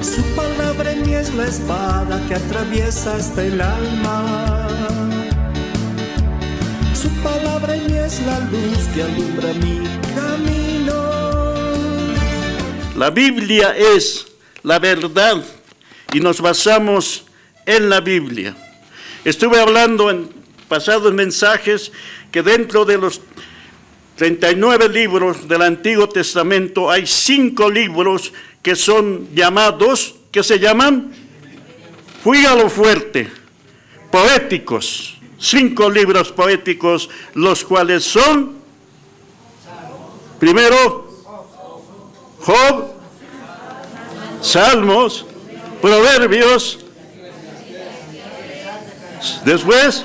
Su palabra en mí es la espada que atraviesa hasta el alma. Su palabra en mí es la luz que alumbra mi camino. La Biblia es la verdad y nos basamos en la Biblia. Estuve hablando en pasados mensajes que dentro de los 39 libros del Antiguo Testamento hay 5 libros que son llamados, que se llaman, fui a lo fuerte, poéticos. 5 libros poéticos, los cuales son, primero, Job, Salmos, Proverbios, después,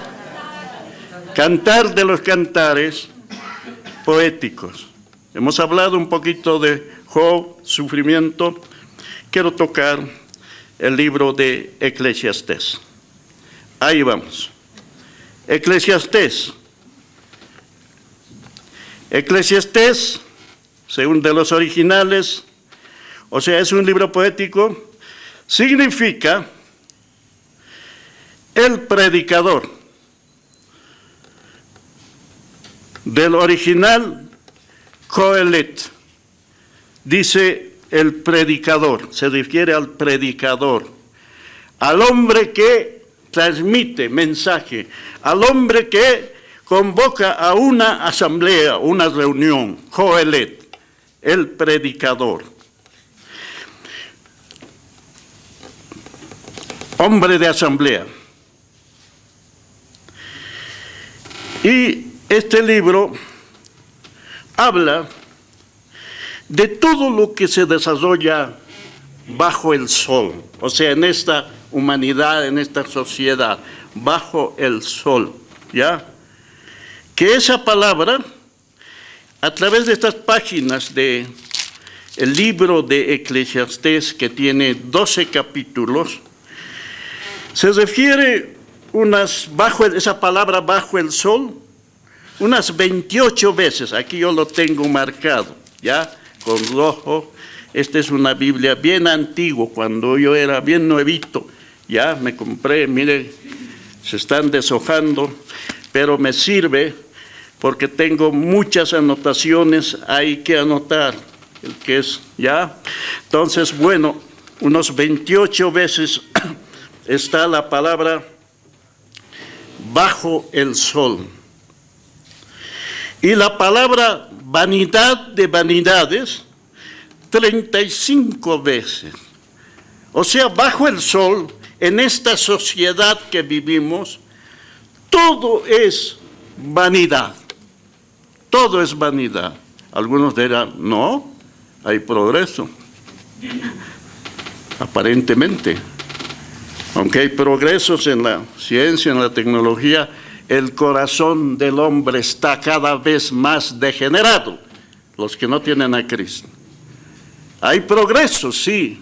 Cantar de los Cantares poéticos. Hemos hablado un poquito de Job, sufrimiento. Quiero tocar el libro de Eclesiastés. Ahí vamos. Eclesiastés. Eclesiastés, según de los originales, o sea, es un libro poético, significa el predicador. Del original, Coelet, dice el predicador, se refiere al predicador, al hombre que transmite mensaje, al hombre que convoca a una asamblea, una reunión, Coelet, el predicador. Hombre de asamblea. Y este libro habla de todo lo que se desarrolla bajo el sol, o sea, en esta humanidad, en esta sociedad, bajo el sol, ¿ya? Que esa palabra, a través de estas páginas del libro de Eclesiastés, que tiene 12 capítulos, se refiere esa palabra bajo el sol, unas 28 veces. Aquí yo lo tengo marcado, ¿ya? Con rojo. Esta es una Biblia bien antigua, cuando yo era bien nuevito. Ya me compré, mire, se están deshojando, pero me sirve porque tengo muchas anotaciones, hay que anotar el que es, ¿ya? Entonces, bueno, unos 28 veces está la palabra bajo el sol. Y la palabra vanidad de vanidades, 35 veces. O sea, bajo el sol, en esta sociedad que vivimos, todo es vanidad. Todo es vanidad. Algunos dirán, no, hay progreso. Aparentemente. Aunque hay progresos en la ciencia, en la tecnología, el corazón del hombre está cada vez más degenerado, los que no tienen a Cristo. Hay progresos, sí,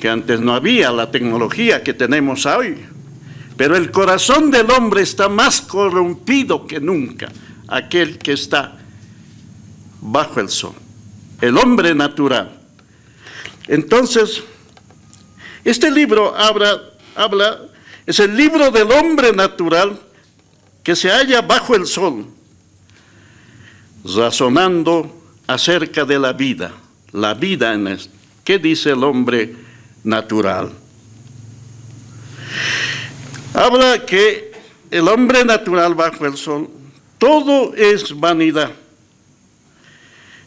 que antes no había la tecnología que tenemos hoy, pero el corazón del hombre está más corrompido que nunca, aquel que está bajo el sol, el hombre natural. Entonces, este libro habla, es el libro del hombre natural que se halla bajo el sol, razonando acerca de la vida en esto. ¿Qué dice el hombre natural? Habla que el hombre natural bajo el sol, todo es vanidad.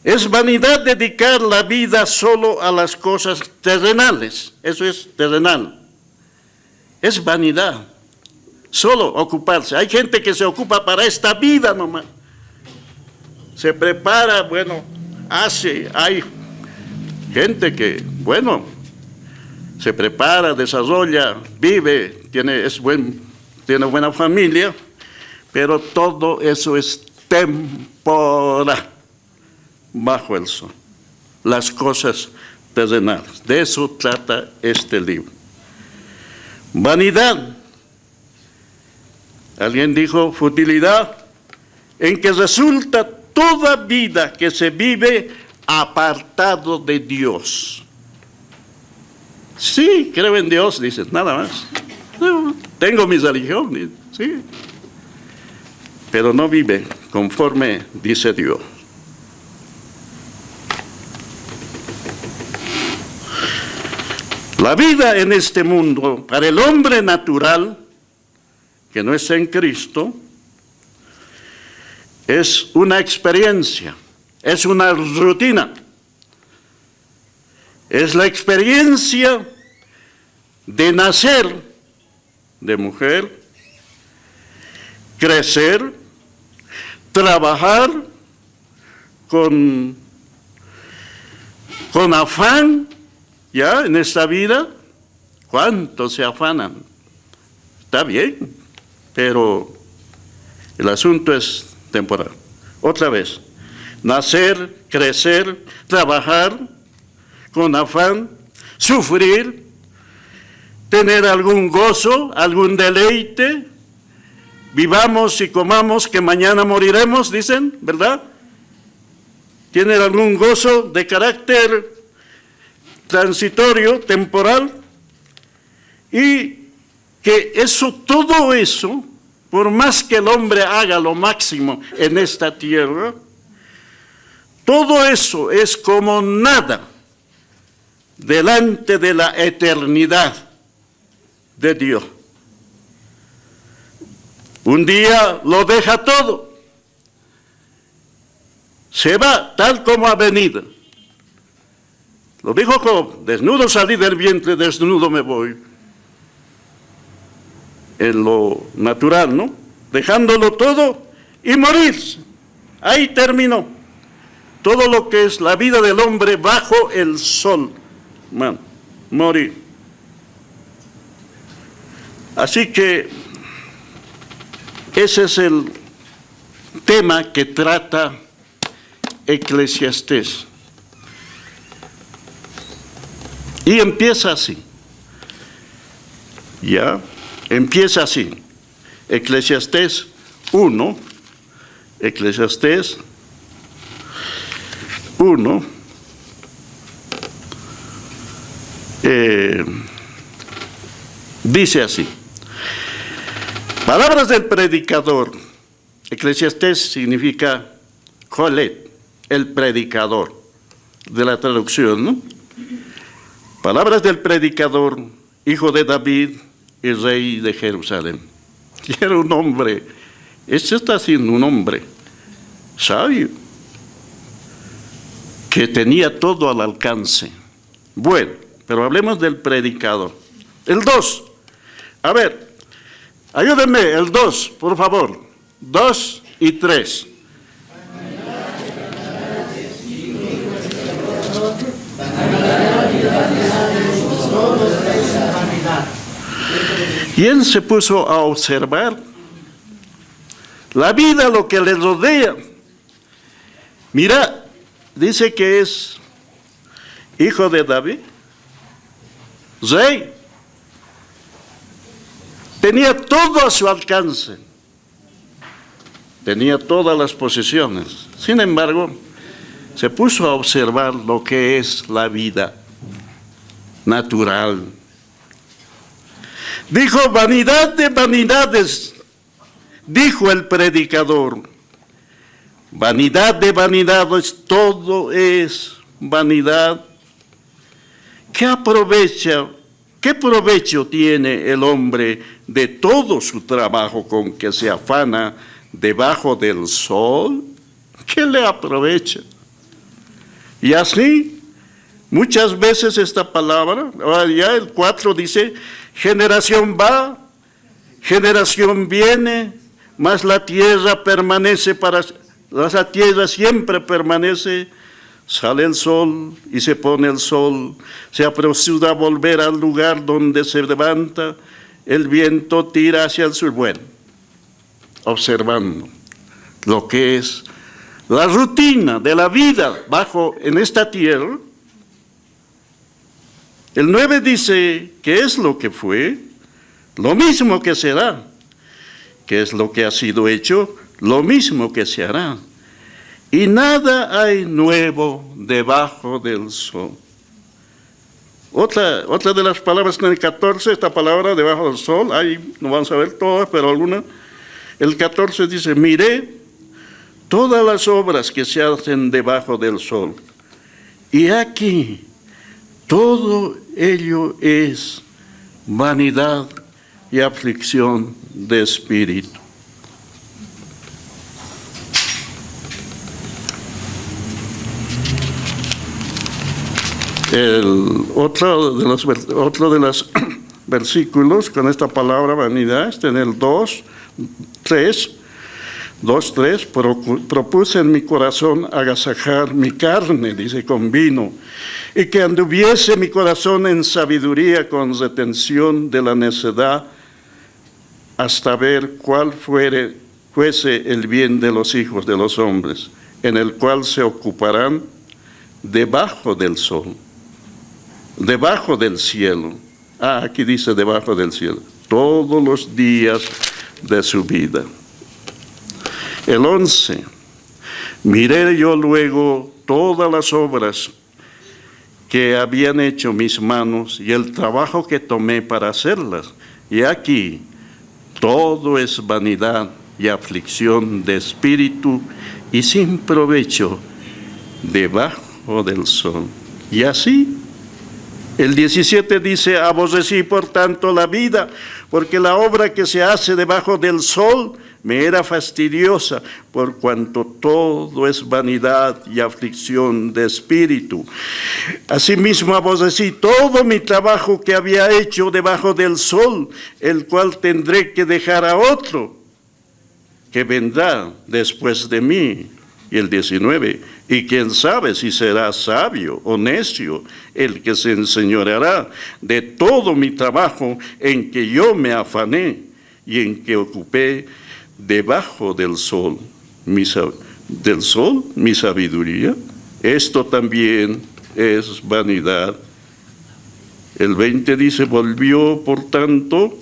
Es vanidad dedicar la vida solo a las cosas terrenales, eso es terrenal. Es vanidad, solo ocuparse. Hay gente que se ocupa para esta vida nomás. Se prepara, bueno, hay gente que, bueno, se prepara, desarrolla, vive, tiene buena familia, pero todo eso es temporal, bajo el sol. Las cosas terrenales, de eso trata este libro. Vanidad. Alguien dijo futilidad, en que resulta toda vida que se vive apartado de Dios. Sí, creo en Dios, dice, nada más. No, tengo mi religión, dice, sí. Pero no vive conforme dice Dios. La vida en este mundo, para el hombre natural, que no está en Cristo, es una experiencia, es una rutina. Es la experiencia de nacer de mujer, crecer, trabajar con afán, ya en esta vida. ¿Cuántos se afanan? Está bien, pero el asunto es temporal. Otra vez, nacer, crecer, trabajar con afán, sufrir, tener algún gozo, algún deleite. Vivamos y comamos que mañana moriremos, dicen, ¿verdad? Tienen algún gozo de carácter transitorio, temporal, y que eso, todo eso, por más que el hombre haga lo máximo en esta tierra, todo eso es como nada delante de la eternidad de Dios. Un día lo deja todo, se va tal como ha venido. Lo dijo Job: desnudo salí del vientre, desnudo me voy. En lo natural, ¿no? Dejándolo todo y morirse. Ahí terminó todo lo que es la vida del hombre bajo el sol. Morir. Así que ese es el tema que trata Eclesiastés. Y empieza así. Ya, empieza así. Eclesiastés 1, Eclesiastés 1, dice así. Palabras del predicador. Eclesiastés significa Colet, el predicador, de la traducción, ¿no? Palabras del predicador, hijo de David y rey de Jerusalén. Y era un hombre, este está siendo un hombre sabio, que tenía todo al alcance. Bueno, pero hablemos del predicador. El 2, a ver, ayúdenme, el 2, por favor, 2 y 3. Y él se puso a observar la vida, lo que le rodea. Mira, dice que es hijo de David, rey. Tenía todo a su alcance. Tenía todas las posesiones. Sin embargo, se puso a observar lo que es la vida natural. Dijo: vanidad de vanidades, dijo el predicador. Vanidad de vanidades, todo es vanidad. ¿Qué provecho tiene el hombre de todo su trabajo con que se afana debajo del sol? ¿Qué le aprovecha? Y así, muchas veces esta palabra, ya el 4 dice: generación va, generación viene, mas la tierra permanece la tierra siempre permanece. Sale el sol y se pone el sol, se apresura a volver al lugar donde se levanta, el viento tira hacia el sur. Bueno, observando lo que es la rutina de la vida en esta tierra. El 9 dice: ¿qué es lo que fue? Lo mismo que será. ¿Qué es lo que ha sido hecho? Lo mismo que se hará. Y nada hay nuevo debajo del sol. Otra de las palabras en el 14, esta palabra debajo del sol, ahí no vamos a ver todas, pero algunas. El 14 dice, miré todas las obras que se hacen debajo del sol. Y aquí, todo ello es vanidad y aflicción de espíritu. Otro de los versículos con esta palabra vanidad está en el 2:3. Propuse en mi corazón agasajar mi carne, dice, con vino, y que anduviese mi corazón en sabiduría con retención de la necedad, hasta ver cuál fuese el bien de los hijos de los hombres, en el cual se ocuparán debajo del sol, debajo del cielo. Aquí dice debajo del cielo, todos los días de su vida. El 11, miré yo luego todas las obras que habían hecho mis manos y el trabajo que tomé para hacerlas. Y aquí, todo es vanidad y aflicción de espíritu y sin provecho debajo del sol. Y así, el 17 dice, aborrecí por tanto la vida, porque la obra que se hace debajo del sol me era fastidiosa, por cuanto todo es vanidad y aflicción de espíritu. Asimismo aborrecí todo mi trabajo que había hecho debajo del sol, el cual tendré que dejar a otro, que vendrá después de mí. Y el 19, y quién sabe si será sabio o necio el que se enseñoreará de todo mi trabajo en que yo me afané y en que ocupé debajo del sol mi sabiduría. Esto también es vanidad. El 20 dice, volvió por tanto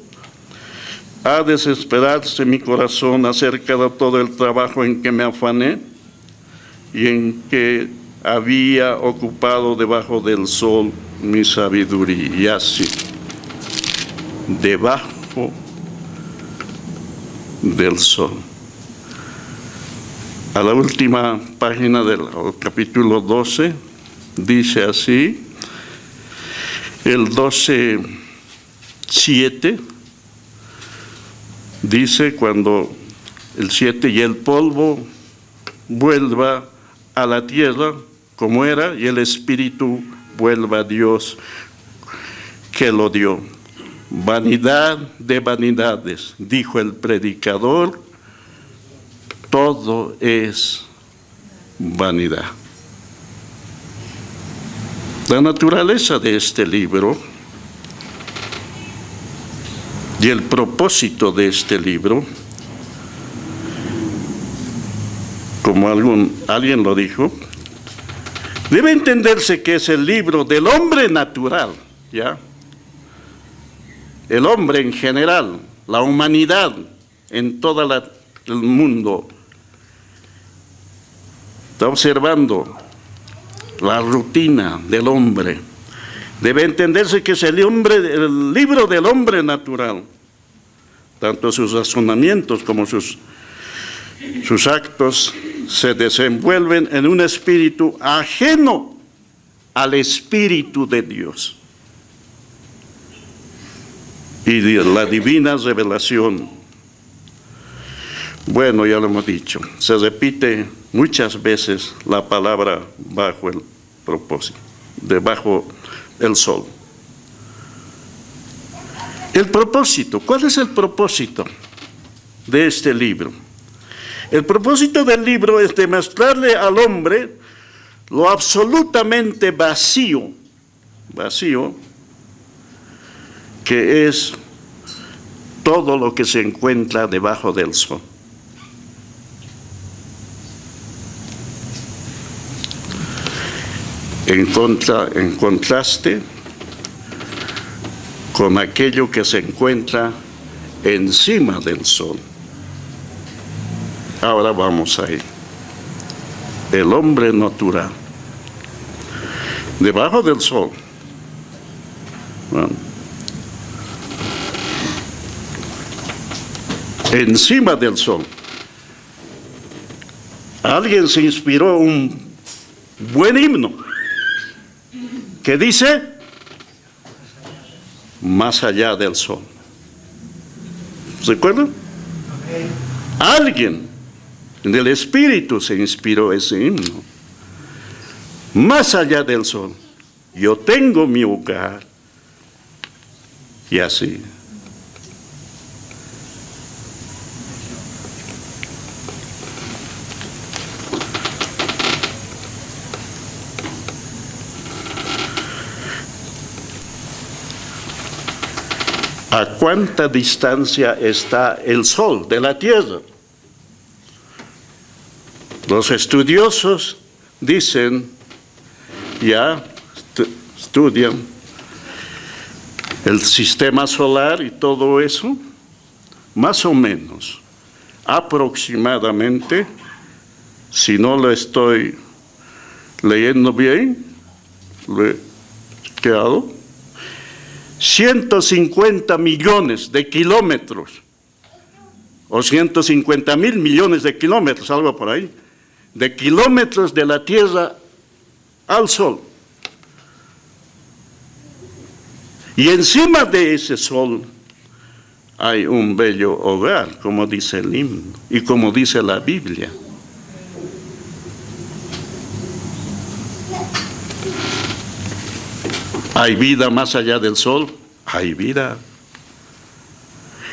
a desesperarse mi corazón acerca de todo el trabajo en que me afané y en que había ocupado debajo del sol mi sabiduría. Y así, debajo del sol. A la última página del capítulo 12, dice así, el 12:7, dice cuando el 7 y el polvo vuelva a la tierra como era y el espíritu vuelva a Dios que lo dio. Vanidad de vanidades, dijo el predicador, todo es vanidad. La naturaleza de este libro y el propósito de este libro, como alguien lo dijo, debe entenderse que es el libro del hombre natural, ¿ya? El hombre en general, la humanidad en todo el mundo, está observando la rutina del hombre. Debe entenderse que es el libro del hombre natural, tanto sus razonamientos como sus actos se desenvuelven en un espíritu ajeno al espíritu de Dios. Y de la divina revelación, bueno, ya lo hemos dicho, se repite muchas veces la palabra bajo el propósito, debajo del sol. El propósito, ¿cuál es el propósito de este libro? El propósito del libro es demostrarle al hombre lo absolutamente vacío que es todo lo que se encuentra debajo del sol. En contraste con aquello que se encuentra encima del sol. Ahora vamos ahí. El hombre natural, debajo del sol, Bueno, encima del sol. Alguien se inspiró un buen himno que dice, más allá del sol. ¿Se acuerdan? Alguien en el Espíritu se inspiró ese himno. Más allá del sol, yo tengo mi hogar. Y así. ¿A cuánta distancia está el sol de la tierra? Los estudiosos dicen, ya estudian el sistema solar y todo eso, más o menos, aproximadamente, si no lo estoy leyendo bien, lo he quedado, 150 millones de kilómetros, o 150.000 millones de kilómetros, algo por ahí, de kilómetros de la Tierra al Sol. Y encima de ese Sol hay un bello hogar, como dice el himno, y como dice la Biblia. ¿Hay vida más allá del sol? Hay vida.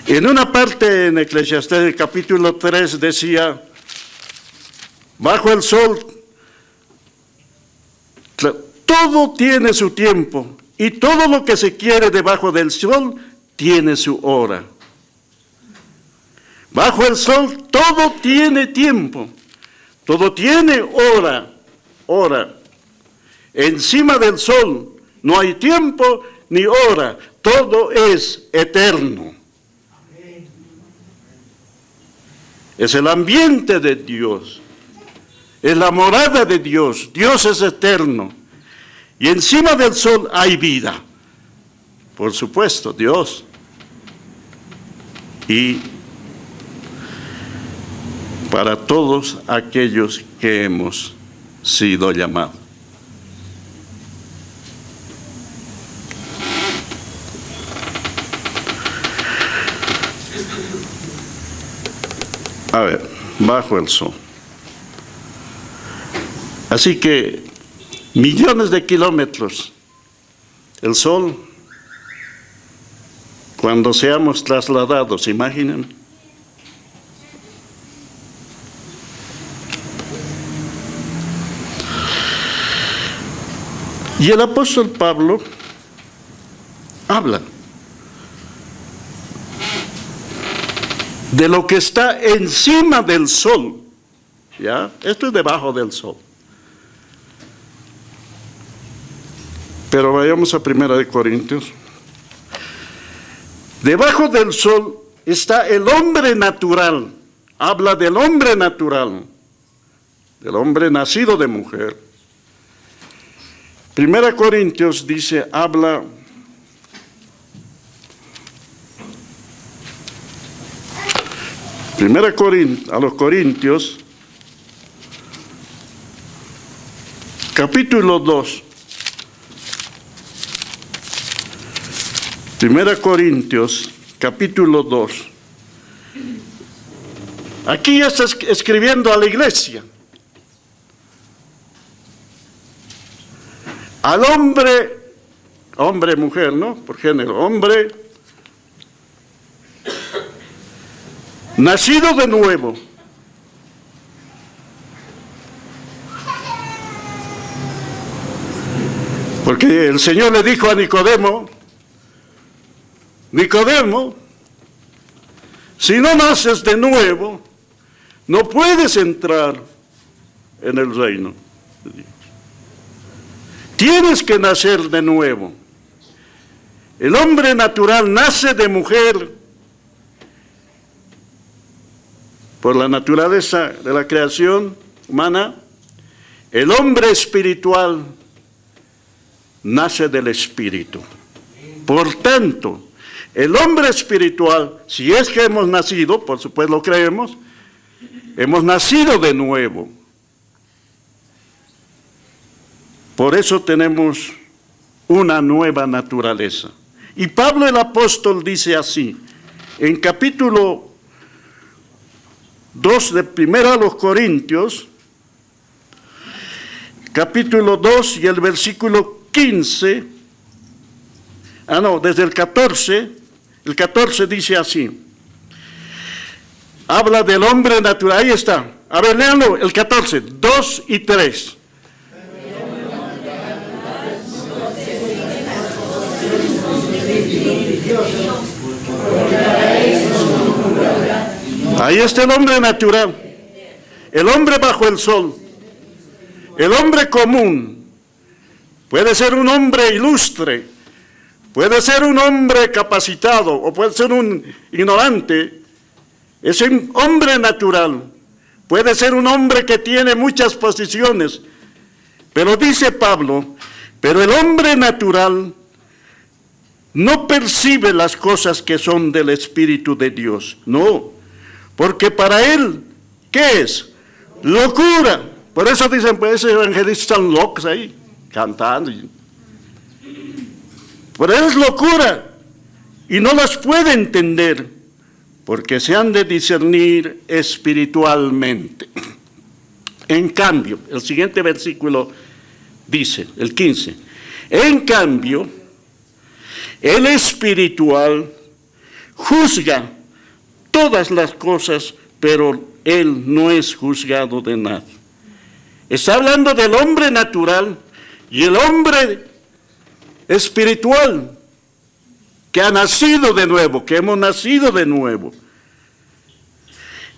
En una parte en Eclesiastés, capítulo 3, decía, bajo el sol, todo tiene su tiempo, y todo lo que se quiere debajo del sol tiene su hora. Bajo el sol todo tiene tiempo, todo tiene hora. Encima del sol no hay tiempo ni hora, todo es eterno. Es el ambiente de Dios, es la morada de Dios, Dios es eterno. Y encima del sol hay vida, por supuesto, Dios. Y para todos aquellos que hemos sido llamados. A ver, bajo el sol. Así que millones de kilómetros. El sol, cuando seamos trasladados, imaginen. Y el apóstol Pablo habla de lo que está encima del sol, ¿ya? Esto es debajo del sol. Pero vayamos a 1 Corintios. Debajo del sol está el hombre natural. Habla del hombre natural, del hombre nacido de mujer. 1 Corintios dice, habla a los Corintios, capítulo 2. 1 Corintios, capítulo 2. Aquí ya está escribiendo a la iglesia. Al hombre, mujer, ¿no? Por género, hombre nacido de nuevo. Porque el Señor le dijo a Nicodemo, si no naces de nuevo, no puedes entrar en el reino de Dios. Tienes que nacer de nuevo. El hombre natural nace de mujer por la naturaleza de la creación humana. El hombre espiritual nace del Espíritu. Por tanto, el hombre espiritual, si es que hemos nacido, por supuesto lo creemos, hemos nacido de nuevo. Por eso tenemos una nueva naturaleza. Y Pablo el apóstol dice así, en capítulo 2 de 1 Corintios, capítulo 2 y el versículo 15, desde el 14 dice así, habla del hombre natural, ahí está, a ver, léanlo, el 14, 2 y 3. Ahí está el hombre natural, el hombre bajo el sol, el hombre común. Puede ser un hombre ilustre, puede ser un hombre capacitado o puede ser un ignorante. Es un hombre natural, puede ser un hombre que tiene muchas posiciones. Pero dice Pablo, pero el hombre natural no percibe las cosas que son del Espíritu de Dios, no, porque para él, ¿qué es? Locura. Por eso dicen, pues esos evangelistas están locos ahí, cantando. Por él es locura, y no las puede entender, porque se han de discernir espiritualmente. En cambio, el siguiente versículo dice, el 15, en cambio, el espiritual juzga todas las cosas, pero él no es juzgado de nada. Está hablando del hombre natural y el hombre espiritual que ha nacido de nuevo, que hemos nacido de nuevo.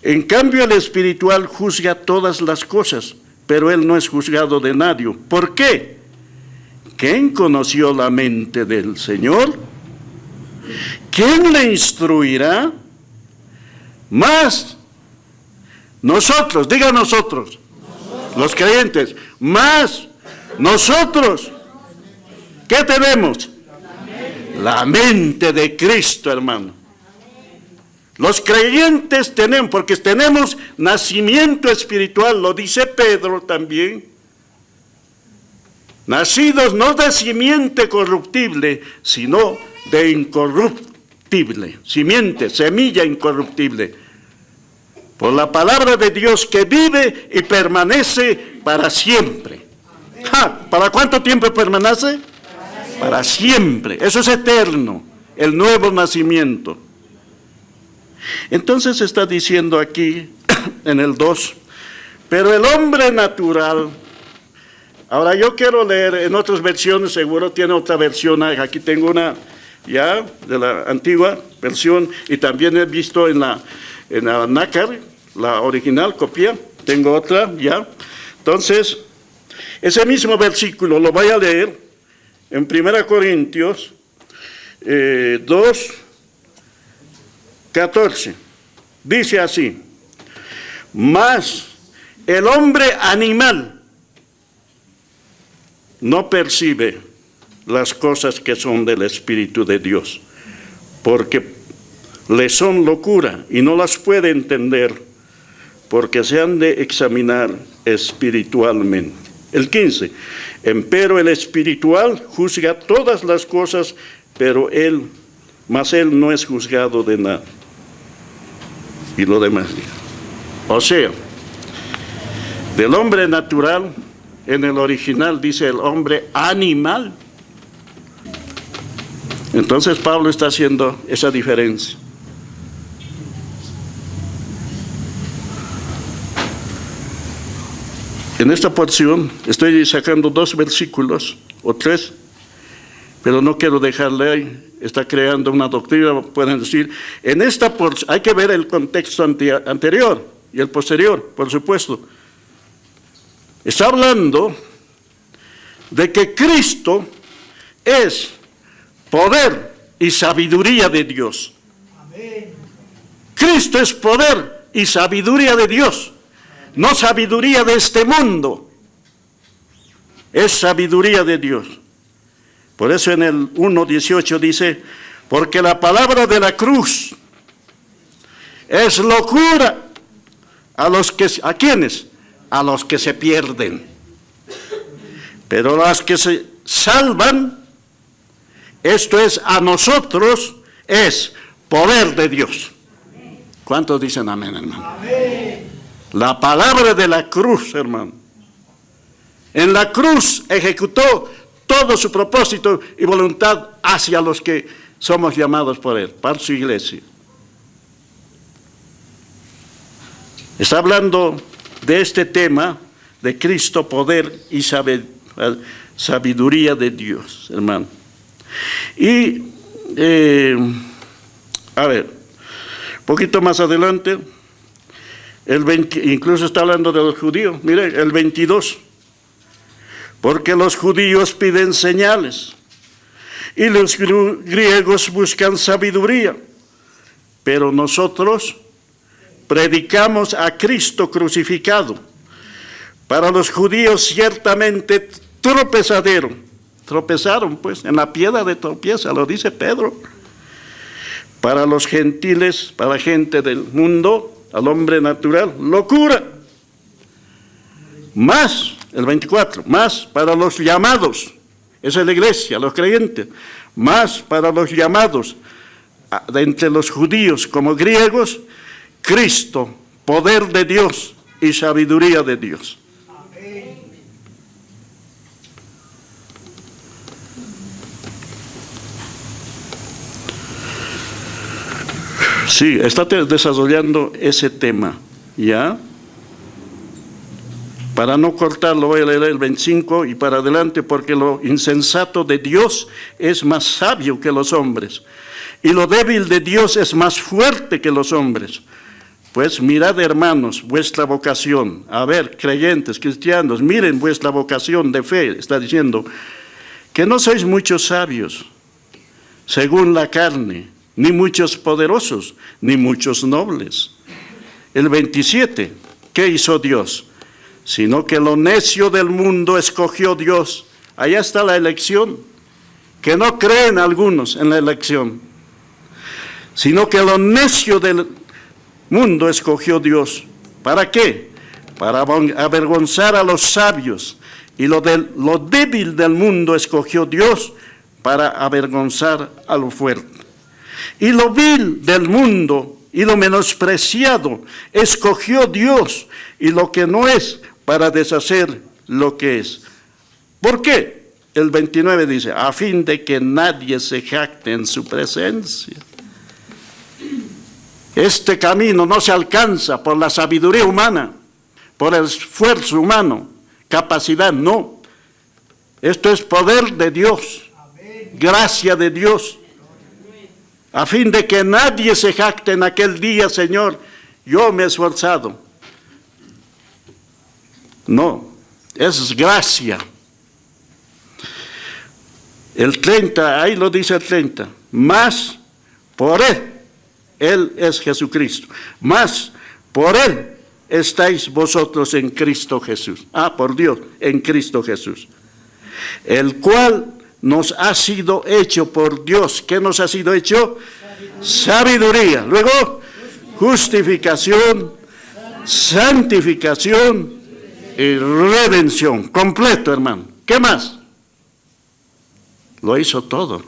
En cambio, el espiritual juzga todas las cosas, pero él no es juzgado de nadie. ¿Por qué? ¿Quién conoció la mente del Señor? ¿Quién le instruirá? Más nosotros, diga nosotros, los creyentes, más nosotros, ¿qué tenemos? La mente de Cristo, hermano. Los creyentes tenemos, porque tenemos nacimiento espiritual, lo dice Pedro también. Nacidos no de simiente corruptible, sino de incorruptible. Simiente, semilla incorruptible. Por la palabra de Dios que vive y permanece para siempre. ¿Para cuánto tiempo permanece? Para siempre. Eso es eterno, el nuevo nacimiento. Entonces está diciendo aquí, en el 2, pero el hombre natural. Ahora yo quiero leer en otras versiones, seguro tiene otra versión, aquí tengo una ya de la antigua versión y también he visto en la nácar, la original copia, tengo otra ya. Entonces, ese mismo versículo lo voy a leer en 1 Corintios 2, 14. Dice así, mas el hombre animal no percibe las cosas que son del Espíritu de Dios, porque le son locura y no las puede entender, porque se han de examinar espiritualmente. El 15, empero el espiritual juzga todas las cosas, pero él no es juzgado de nada. Y lo demás. O sea, del hombre natural, en el original dice el hombre animal. Entonces Pablo está haciendo esa diferencia. En esta porción estoy sacando 2 versículos o 3, pero no quiero dejarle ahí. Está creando una doctrina, pueden decir. En esta porción hay que ver el contexto anterior y el posterior, por supuesto. Está hablando de que Cristo es poder y sabiduría de Dios. Amén. Cristo es poder y sabiduría de Dios, no sabiduría de este mundo, es sabiduría de Dios. Por eso en el 1:18 dice, porque la palabra de la cruz es locura ¿a quiénes? A los que se pierden. Pero los que se salvan, esto es a nosotros, es poder de Dios. ¿Cuántos dicen amén, hermano? Amén. La palabra de la cruz, hermano. En la cruz ejecutó todo su propósito y voluntad hacia los que somos llamados por Él, para su iglesia. Está hablando de este tema de Cristo, poder y sabiduría de Dios, hermano. Y, a ver, un poquito más adelante, incluso está hablando de los judíos. Mire, el 22. Porque los judíos piden señales y los griegos buscan sabiduría, pero nosotros predicamos a Cristo crucificado. Para los judíos ciertamente tropezaron pues en la piedra de tropieza, lo dice Pedro. Para los gentiles, para la gente del mundo, al hombre natural, locura. Más, el 24, más para los llamados, esa es la iglesia, los creyentes, más para los llamados, de entre los judíos como griegos, Cristo, poder de Dios y sabiduría de Dios. Amén. Sí, está desarrollando ese tema, ¿ya? Para no cortarlo, voy a leer el 25 y para adelante, porque lo insensato de Dios es más sabio que los hombres, y lo débil de Dios es más fuerte que los hombres. Pues mirad, hermanos, vuestra vocación. A ver, creyentes, cristianos, miren vuestra vocación de fe. Está diciendo que no sois muchos sabios, según la carne, ni muchos poderosos, ni muchos nobles. El 27, ¿qué hizo Dios? Sino que lo necio del mundo escogió Dios. Allá está la elección, que no creen algunos en la elección. Sino que lo necio del mundo escogió Dios. ¿Para qué? Para avergonzar a los sabios. Y lo débil del mundo escogió Dios para avergonzar a lo fuerte. Y lo vil del mundo y lo menospreciado escogió Dios, y lo que no es, para deshacer lo que es. ¿Por qué? El 29 dice, a fin de que nadie se jacte en su presencia. Este camino no se alcanza por la sabiduría humana, por el esfuerzo humano, capacidad, no. Esto es poder de Dios, gracia de Dios. A fin de que nadie se jacte en aquel día, Señor, yo me he esforzado. No, es gracia. El 30, ahí lo dice el 30, más por Él es Jesucristo, más por Él estáis vosotros en Cristo Jesús. Por Dios, en Cristo Jesús. El cual nos ha sido hecho por Dios. ¿Qué nos ha sido hecho? Sabiduría. Luego, justificación, santificación y redención. Completo, hermano. ¿Qué más? Lo hizo todo.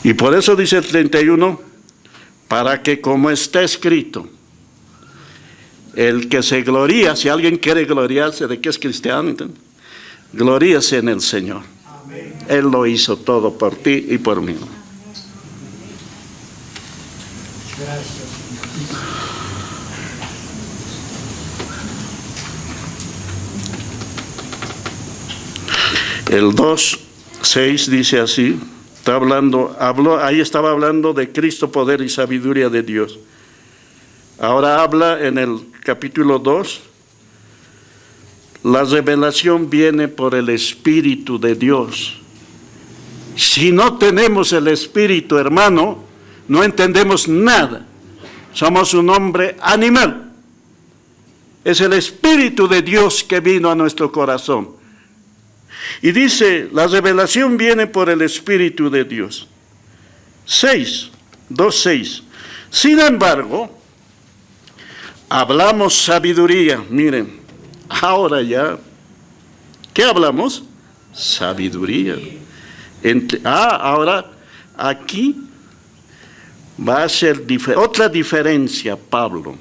Y por eso dice el 31, para que como está escrito, el que se gloría, si alguien quiere gloriarse de que es cristiano, gloríase en el Señor. Amén. Él lo hizo todo por ti y por mí. Gracias. El 2:6 dice así, ahí estaba hablando de Cristo, poder y sabiduría de Dios. Ahora habla en el capítulo 2, la revelación viene por el Espíritu de Dios. Si no tenemos el Espíritu, hermano, no entendemos nada. Somos un hombre animal. Es el Espíritu de Dios que vino a nuestro corazón. Y dice, la revelación viene por el Espíritu de Dios. 2:6. Sin embargo, hablamos sabiduría. Miren, ahora ya, ¿qué hablamos? Sabiduría. Ahora, aquí va a ser otra diferencia, Pablo.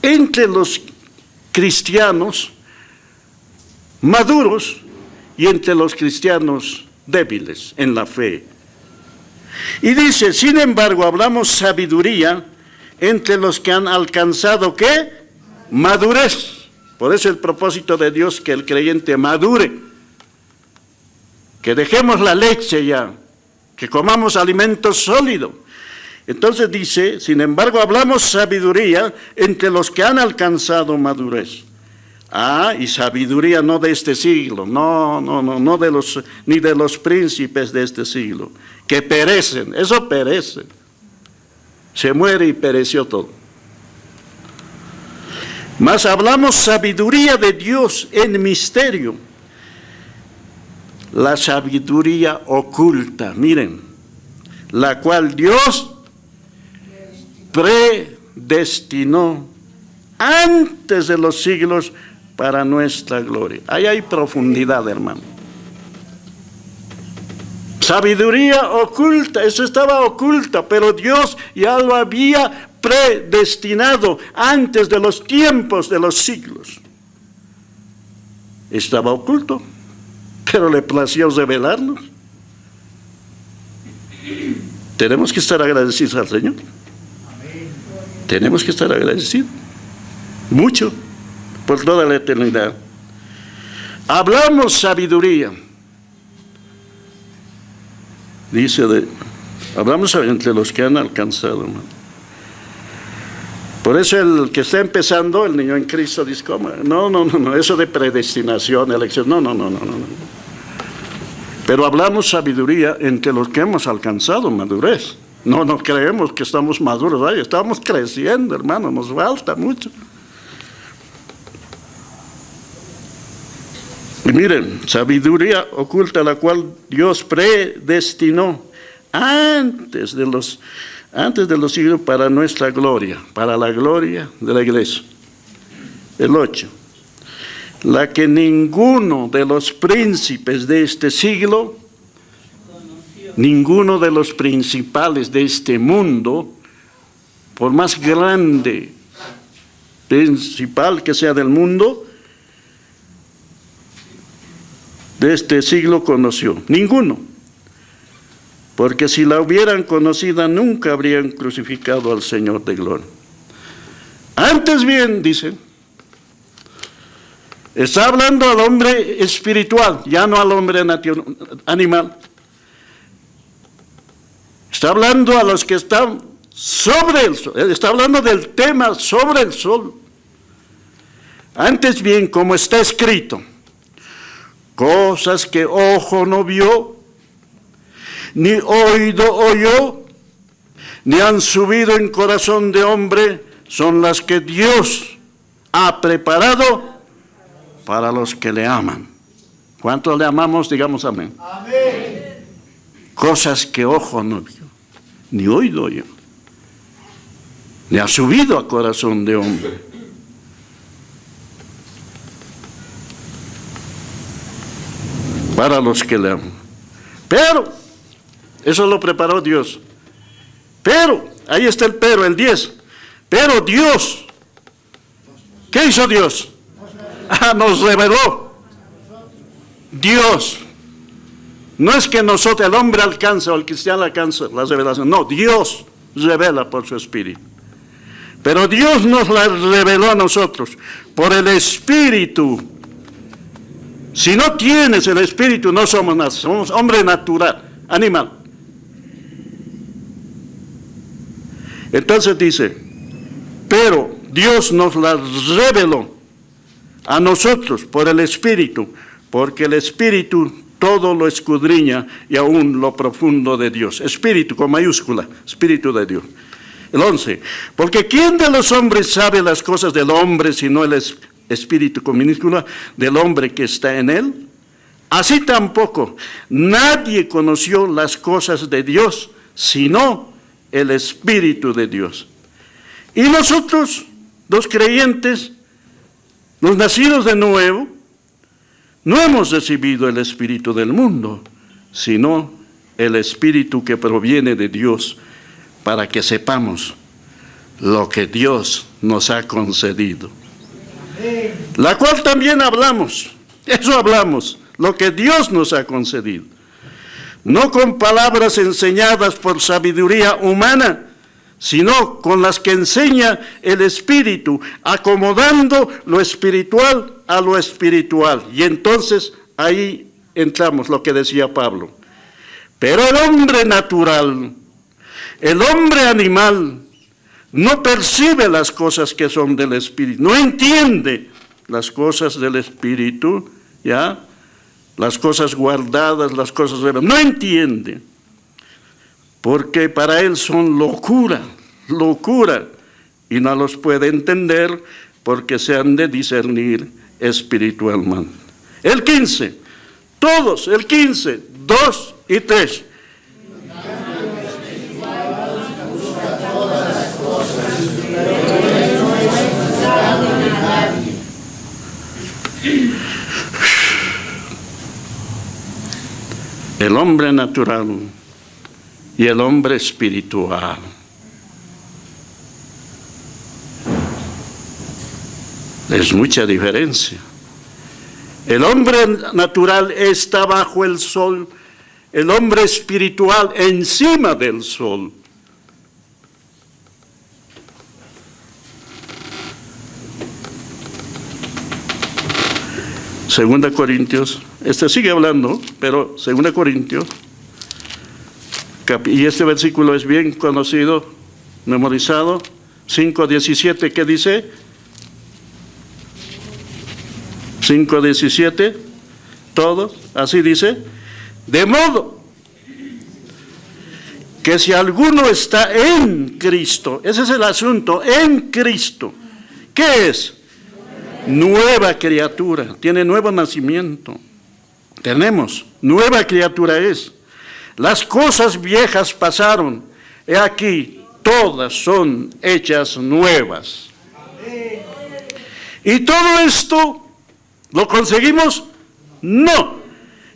Entre los cristianos maduros y entre los cristianos débiles en la fe. Y dice, sin embargo, hablamos sabiduría entre los que han alcanzado, ¿qué? Madurez. Por eso el propósito de Dios que el creyente madure, que dejemos la leche ya, que comamos alimento sólido. Entonces dice, sin embargo, hablamos sabiduría entre los que han alcanzado madurez. Y sabiduría no de este siglo, no ni de los príncipes de este siglo, que perecen, eso perece. Se muere y pereció todo. Mas hablamos sabiduría de Dios en misterio. La sabiduría oculta, miren, la cual Dios predestinó antes de los siglos para nuestra gloria. Ahí hay profundidad, hermano. Sabiduría oculta, eso estaba oculta, pero Dios ya lo había predestinado antes de los tiempos de los siglos. Estaba oculto, pero le plació revelarnos. Tenemos que estar agradecidos al Señor. Tenemos que estar agradecidos. Mucho, por toda la eternidad. Hablamos sabiduría. Dice, hablamos entre los que han alcanzado, hermano. Por eso el que está empezando, el niño en Cristo, dice, ¿cómo? No, eso de predestinación, elección, no. Pero hablamos sabiduría entre los que hemos alcanzado madurez. No creemos que estamos maduros, estamos creciendo, hermano, nos falta mucho. Y miren, sabiduría oculta la cual Dios predestinó antes de los siglos para nuestra gloria, para la gloria de la iglesia. El 8. La que ninguno de los príncipes de este siglo, ninguno de los principales de este mundo, por más grande, principal que sea del mundo, de este siglo conoció. Ninguno. Porque si la hubieran conocido, nunca habrían crucificado al Señor de gloria. Antes bien, dice, está hablando al hombre espiritual, ya no al hombre animal. Está hablando a los que están sobre el sol. Está hablando del tema sobre el sol. Antes bien, como está escrito, cosas que ojo no vio, ni oído oyó, ni han subido en corazón de hombre, son las que Dios ha preparado para los que le aman. ¿Cuántos le amamos? Digamos amén. Amén. Cosas que ojo no vio, ni oído oyó, ni ha subido a corazón de hombre. Para los que le aman. Pero, eso lo preparó Dios. Pero, ahí está el pero, el 10. Pero Dios, ¿qué hizo Dios? Nos reveló. Dios. No es que nosotros, el hombre alcanza o el cristiano alcanza la revelación. No, Dios revela por su Espíritu. Pero Dios nos la reveló a nosotros por el Espíritu. Si no tienes el Espíritu, no somos nada, somos hombre natural, animal. Entonces dice, pero Dios nos la reveló a nosotros por el Espíritu, porque el Espíritu todo lo escudriña y aún lo profundo de Dios. Espíritu con mayúscula, Espíritu de Dios. El 11, porque ¿quién de los hombres sabe las cosas del hombre sino el Espíritu? Porque el Espíritu todo lo escudriña y aún lo profundo de Dios. Espíritu con mayúscula, Espíritu de Dios. El 11, porque ¿quién de los hombres sabe las cosas del hombre sino el Espíritu? Porque el Espíritu todo lo escudriña y aún lo profundo de Dios. espíritu con minúscula, del hombre que está en él, así tampoco nadie conoció las cosas de Dios, sino el Espíritu de Dios. Y nosotros, los creyentes, los nacidos de nuevo, no hemos recibido el espíritu del mundo, sino el espíritu que proviene de Dios, para que sepamos lo que Dios nos ha concedido. La cual también hablamos, eso hablamos, lo que Dios nos ha concedido. No con palabras enseñadas por sabiduría humana, sino con las que enseña el Espíritu, acomodando lo espiritual a lo espiritual. Y entonces ahí entramos, lo que decía Pablo. Pero el hombre natural, el hombre animal, no percibe las cosas que son del Espíritu, no entiende las cosas del Espíritu, ¿ya? Las cosas guardadas, las cosas de... No entiende, porque para él son locura, y no los puede entender porque se han de discernir espiritualmente. El 15, todos, el 15, 2 y 3. El hombre natural y el hombre espiritual. Es mucha diferencia. El hombre natural está bajo el sol, el hombre espiritual encima del sol. Segunda Corintios, sigue hablando, pero Segunda Corintios, y este versículo es bien conocido, memorizado, 5:17, ¿qué dice? 5:17, todos, así dice, de modo que si alguno está en Cristo, ese es el asunto, en Cristo, ¿qué es? Nueva criatura, tiene nuevo nacimiento. Tenemos, nueva criatura es. Las cosas viejas pasaron, he aquí, todas son hechas nuevas. ¿Y todo esto lo conseguimos? No.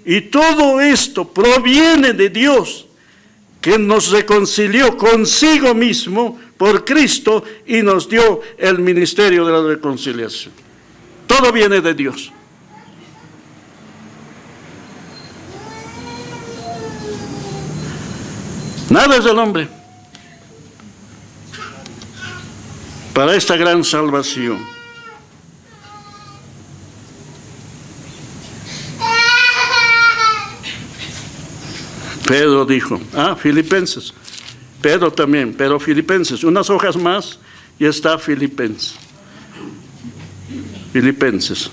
Y todo esto proviene de Dios, que nos reconcilió consigo mismo por Cristo y nos dio el ministerio de la reconciliación. Todo viene de Dios. Nada es del hombre para esta gran salvación. Pedro dijo, Filipenses, Pedro también, pero Filipenses, unas hojas más y está Filipenses. Filipenses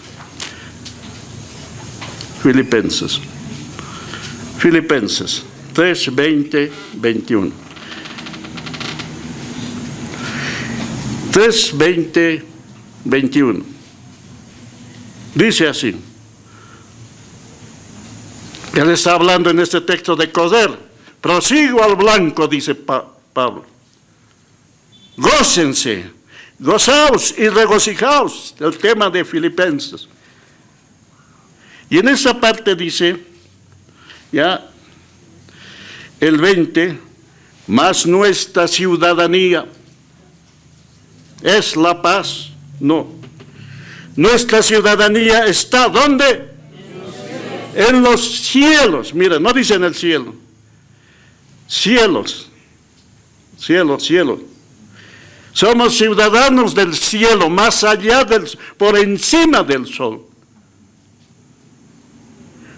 3, 20, 21. 3, 20, 21. Dice así. Él está hablando en este texto de correr. Prosigo al blanco, dice Pablo. Gócense. Gozaos y regocijaos, el tema de Filipenses. Y en esa parte dice, ya, el 20, mas nuestra ciudadanía es la paz. No. Nuestra ciudadanía está, ¿dónde? En los cielos. Mira, no dice en el cielo. Cielos. Cielo. Somos ciudadanos del cielo, más allá por encima del sol.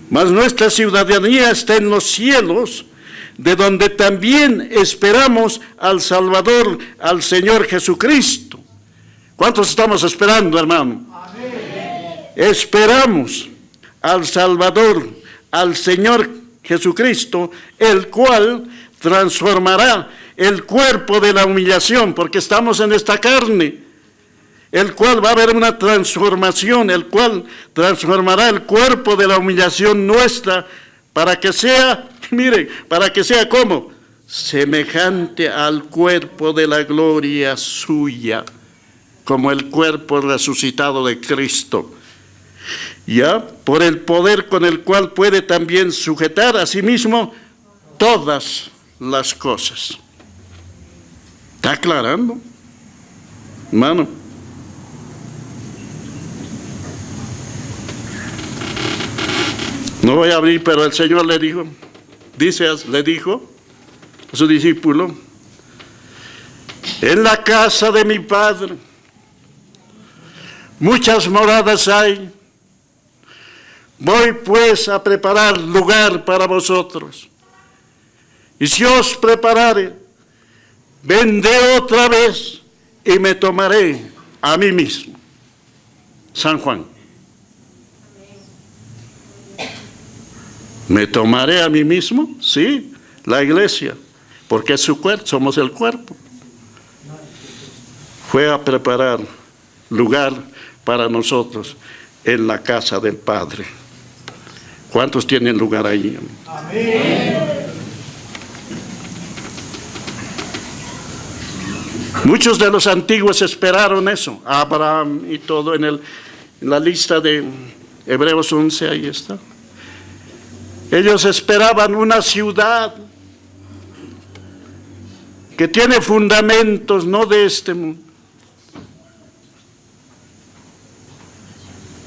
Mas nuestra ciudadanía está en los cielos, de donde también esperamos al Salvador, al Señor Jesucristo. ¿Cuántos estamos esperando, hermano? Amén. Esperamos al Salvador, al Señor Jesucristo, el cual transformará el cuerpo de la humillación, porque estamos en esta carne, el cual va a haber una transformación, el cual transformará el cuerpo de la humillación nuestra para que sea, miren, para que sea como semejante al cuerpo de la gloria suya, como el cuerpo resucitado de Cristo, ya por el poder con el cual puede también sujetar a sí mismo todas las cosas. ¿Está aclarando, hermano? No voy a abrir, pero el Señor le dijo a su discípulo: en la casa de mi Padre muchas moradas hay. Voy pues a preparar lugar para vosotros. Y si os preparare, vendré otra vez y me tomaré a mí mismo. San Juan. ¿Me tomaré a mí mismo? Sí, la iglesia, porque es su cuerpo, somos el cuerpo. Fue a preparar lugar para nosotros en la casa del Padre. ¿Cuántos tienen lugar allí? Amén. Muchos de los antiguos esperaron eso. Abraham y todo en la lista de Hebreos 11, ahí está. Ellos esperaban una ciudad que tiene fundamentos, no de este mundo.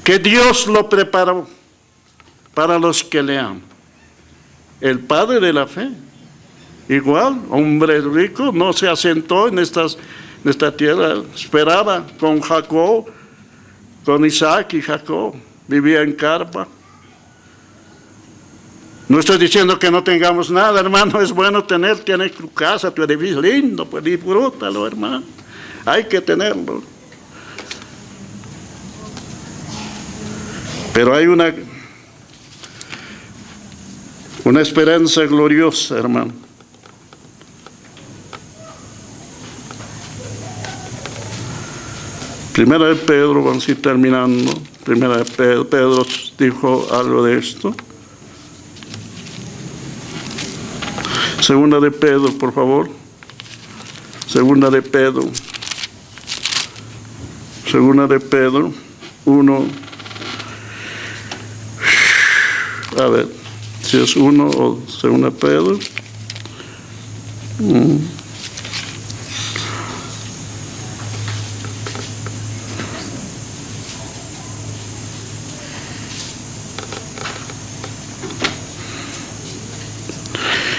Que Dios lo preparó para los que le aman. El padre de la fe, igual, hombre rico, no se asentó en esta tierra, esperaba con Jacob, con Isaac y Jacob, vivía en carpa. No estoy diciendo que no tengamos nada, hermano, es bueno tiene tu casa, tu edificio lindo, pues disfrútalo, hermano, hay que tenerlo. Pero hay una esperanza gloriosa, hermano. Primera de Pedro, vamos a ir terminando. Primera de Pedro dijo algo de esto. Segunda de Pedro, por favor. Segunda de Pedro 1. A ver, si es 1 o segunda de Pedro.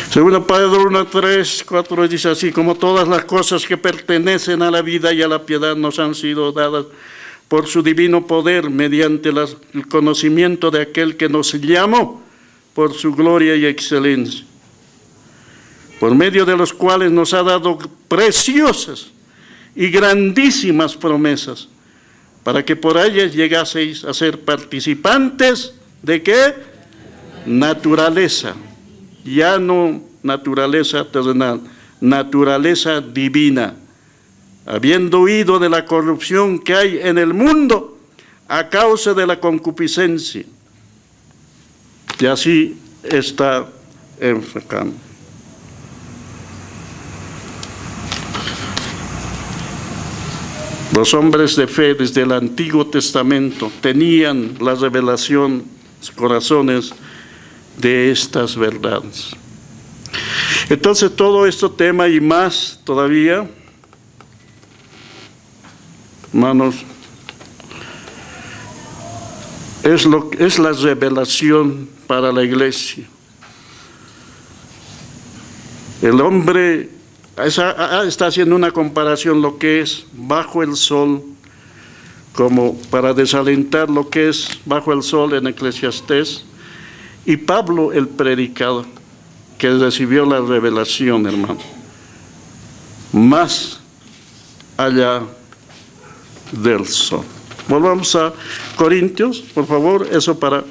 Segunda Pedro 1:3, 4 dice así: como todas las cosas que pertenecen a la vida y a la piedad nos han sido dadas por su divino poder mediante el conocimiento de aquel que nos llamó por su gloria y excelencia, por medio de los cuales nos ha dado preciosas y grandísimas promesas, para que por ellas llegaseis a ser participantes ¿de qué? Naturaleza, ya no naturaleza terrenal, naturaleza divina, habiendo huido de la corrupción que hay en el mundo a causa de la concupiscencia. Y así está enfocando. Los hombres de fe desde el Antiguo Testamento tenían la revelación, sus corazones, de estas verdades. Entonces todo este tema y más todavía, hermanos, es la revelación para la iglesia. El hombre está haciendo una comparación lo que es bajo el sol, como para desalentar lo que es bajo el sol en Eclesiastés, y Pablo el predicador, que recibió la revelación, hermano, más allá del sol. Volvamos a Corintios, por favor, eso para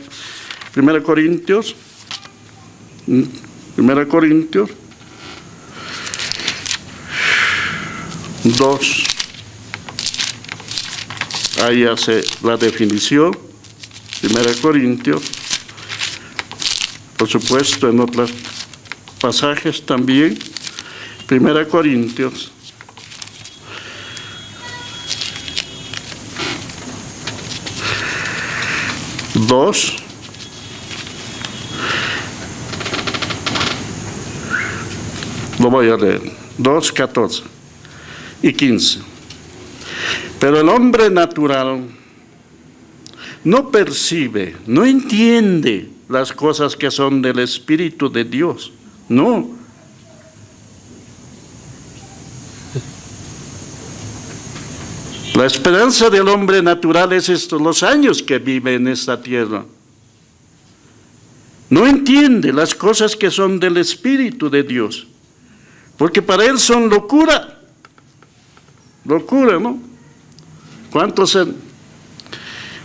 1 Corintios 2. Ahí hace la definición, 1 Corintios, por supuesto en otros pasajes también, 1 Corintios, lo voy a leer, 2, 14 y 15. Pero el hombre natural no percibe, no entiende las cosas que son del Espíritu de Dios, no. La esperanza del hombre natural es estos, los años que vive en esta tierra. No entiende las cosas que son del Espíritu de Dios, porque para él son locura. Locura, ¿no? ¿Cuántos han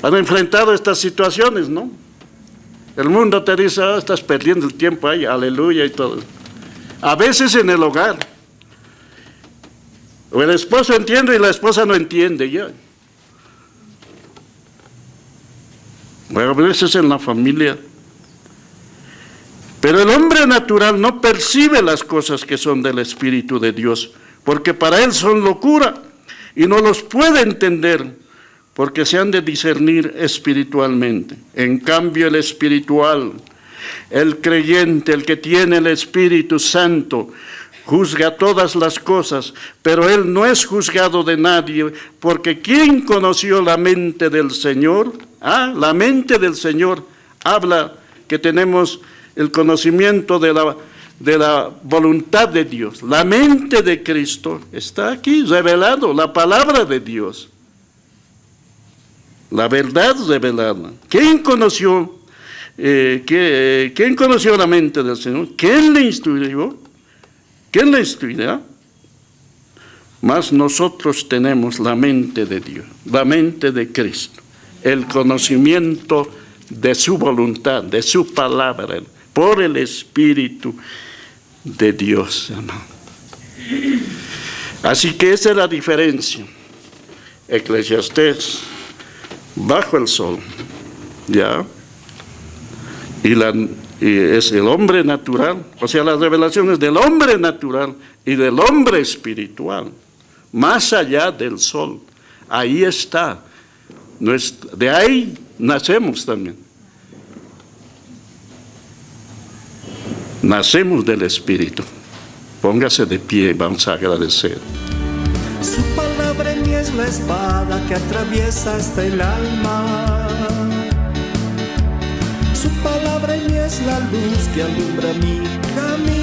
enfrentado estas situaciones, no? El mundo te dice, oh, estás perdiendo el tiempo ahí, aleluya y todo. A veces en el hogar. O el esposo entiende y la esposa no entiende ya. Bueno, a veces en la familia. Pero el hombre natural no percibe las cosas que son del Espíritu de Dios, porque para él son locura y no los puede entender, porque se han de discernir espiritualmente. En cambio, el espiritual, el creyente, el que tiene el Espíritu Santo, juzga todas las cosas, pero él no es juzgado de nadie, porque ¿quién conoció la mente del Señor? La mente del Señor habla que tenemos el conocimiento de la voluntad de Dios. La mente de Cristo está aquí revelado, la palabra de Dios. La verdad revelada. ¿Quién conoció la mente del Señor? ¿Quién le instruyó? ¿Quién le instruirá? Mas nosotros tenemos la mente de Dios, la mente de Cristo, el conocimiento de su voluntad, de su palabra, por el Espíritu de Dios, hermano. Así que esa es la diferencia. Eclesiastés, bajo el sol, ¿ya? Y es el hombre natural, o sea, las revelaciones del hombre natural y del hombre espiritual, más allá del sol. Ahí está. De ahí nacemos también. Nacemos del Espíritu. Póngase de pie, vamos a agradecer. Su palabra en mí es la espada que atraviesa hasta el alma. Su palabra en mí es la luz que alumbra mi camino.